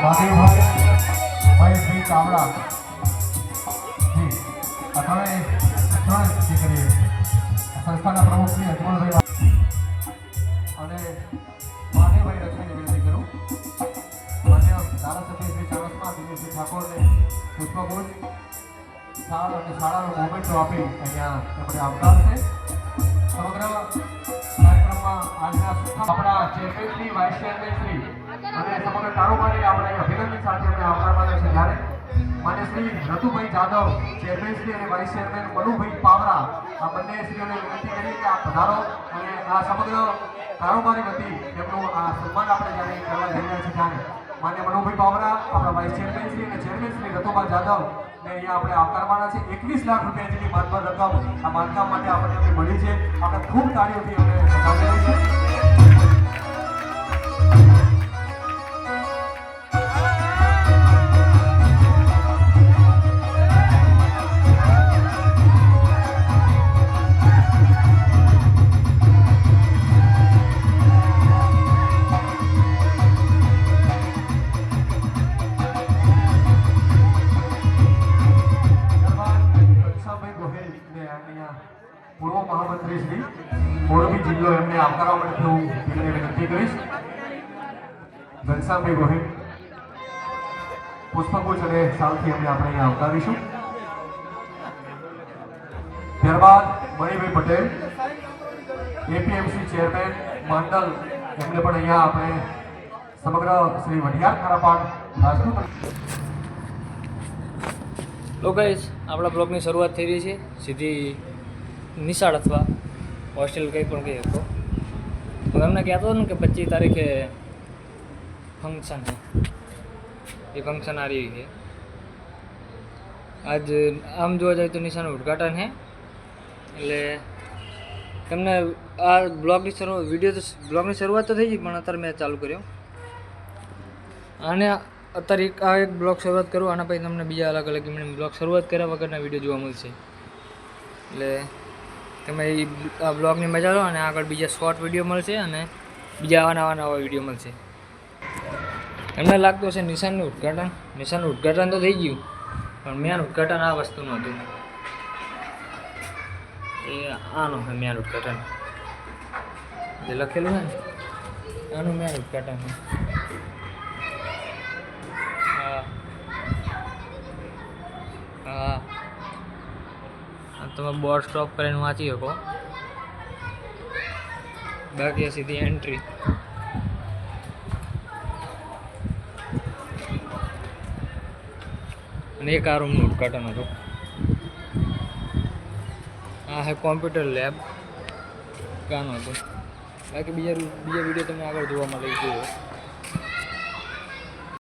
મહાદેવભાઈ ભાઈ ચાવડા જી અત્યારે જે કરીએ સંસ્થાના પ્રમુખ શ્રી અજમલભાઈ અને મહાદેવભાઈ રચનાની વિનંતી કરું. માન્ય ધારાસભ્ય શ્રી ચાણસ્મા દિનેશભાઈ ઠાકોરને પુષ્પગુચ્છ શાળ અને શાળાનો મોમેન્ટો આપી અહીંયા આપણે આવકારશે. સમગ્ર કાર્યક્રમમાં આજના આપણા ચેરમેનશ્રી વાઇસ ચેરમેનશ્રી અને સમગ્ર કારોબારી આપણે અભિનંદન સાથે આપણે આવકારવાના છે. જ્યારે માન્ય શ્રી રતુભાઈ જાદવ ચેરમેનશ્રી અને વાઇસ ચેરમેન મનુભાઈ પાવરા આ બંને શ્રીઓને વિનંતી કરી કે આ પધારો અને આ સમગ્ર કારોબારી વતી તેમનું આ સન્માન આપણે જ્યારે કરવા જઈ રહ્યા છીએ ત્યારે માન્ય મનુભાઈ પાવરા આપણા વાઇસ ચેરમેનશ્રી અને ચેરમેનશ્રી રતુભાઈ જાદવ ને અહીંયા આપણે આવકારવાના છે. 21 લાખ રૂપિયા જેટલી માનભર રકમ આ બાંધકામ માટે આપણને મળી છે. આપણે ખૂબ તાળીઓથી અમે વધાવી છે. પૂર્વ મહામંત્રી શ્રી મોરબી જિલ્લો એમને આવકારવા માટે હું એમને વિનંતી કરીશ. ઘનશ્યામભાઈ ગોહિલ પુષ્પગુચ્છ અને શાલથી એમને આપણે અહીંયા આવકારીશું. ત્યારબાદ મણિભાઈ પટેલ એપીએમસી ચેરમેન મંડળ એમને પણ અહીંયા આપણે સમગ્ર શ્રી વઢિયાર ખારાપાડ રાજપૂત. તો ગાઈસ આપણા બ્લોગની શરૂઆત થઈ રહી છે. સીધી નિશાળ અથવા હોસ્ટેલ કંઈ પણ કહી શકો. હું તમને કહેતો હતો ને કે 25 તારીખે ફંક્શન છે. એ ફંક્શન આ રહી છે. આજ આમ જોવા જાય તો નિશાળનું ઉદ્ઘાટન છે. એટલે તમને આ બ્લોગની શરૂઆત તો થઈ ગઈ પણ અત્યારે મેં ચાલુ કર્યો. અને અત્યારે આ એક બ્લોગ શરૂઆત કરું આના પછી તમને બીજા અલગ અલગ બ્લોગ શરૂઆત કર્યા વગરના વિડીયો જોવા મળશે. એટલે તમે આ બ્લોગની મજા લો અને આગળ બીજા શોર્ટ વિડીયો મળશે અને બીજા નવા વિડીયો મળશે. એમને લાગતું હશે નિશાનનું ઉદ્ઘાટન તો થઈ ગયું પણ મેન ઉદ્ઘાટન આ વસ્તુનું હતું. એ આનું છે મેન ઉદ્ઘાટન જે લખેલું છે ને આનું મેન ઉદ્ઘાટન છે. હા તમે બોર્ડ સ્ટોપ કરીને વાંચી શકો. બાકી સીધી એન્ટ્રી. અને એક આ રૂમનું ઉદ્ઘાટન હતું. આ હે કોમ્પ્યુટર લેબ કાનું હતું. બાકી બીજા વિડીયો તમને આગળ જોવા મળે જોઈએ.